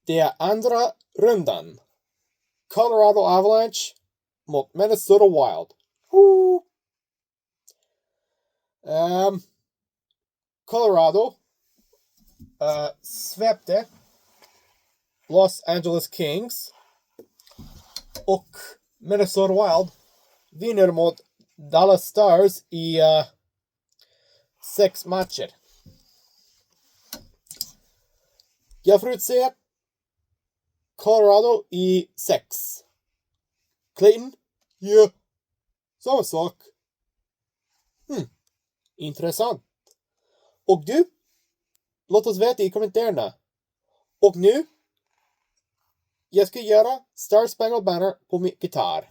Det är andra rundan. Colorado Avalanche mot Minnesota Wild. Colorado svepte Los Angeles Kings och Minnesota Wild vinner mot Dallas Stars i 6 matcher. Jag förutser Colorado i 6. Clayton? Ja, samma sak. Intressant. Och du? Låt oss veta i kommentarerna. Och nu? Jag ska göra Star Spangled Banner på min gitarr.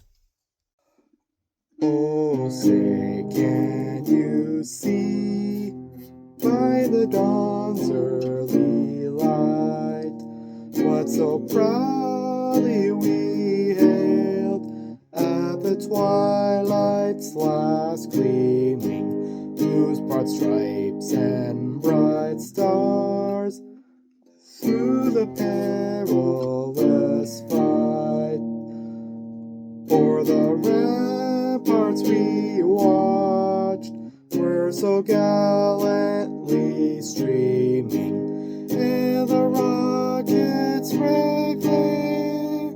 Oh, say, can you see by the dawn's early light what so proudly we hailed at the twilight's last gleaming, whose broad stripes and bright stars through the perilous fight o'er the ramparts we watched were so gallantly streaming, and the rockets' red glare,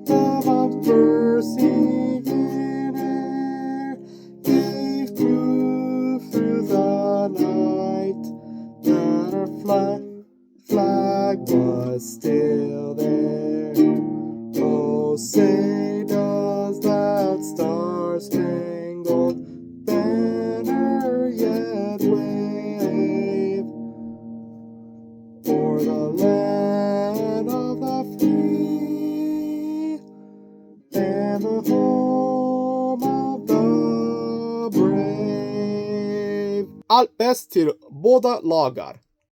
the bombs bursting in air, gave proof through the night that our flag was still there. Oh, say does that star-spangled banner yet wave o'er the land of the free and the home of the brave? Allt bäst till båda lagar.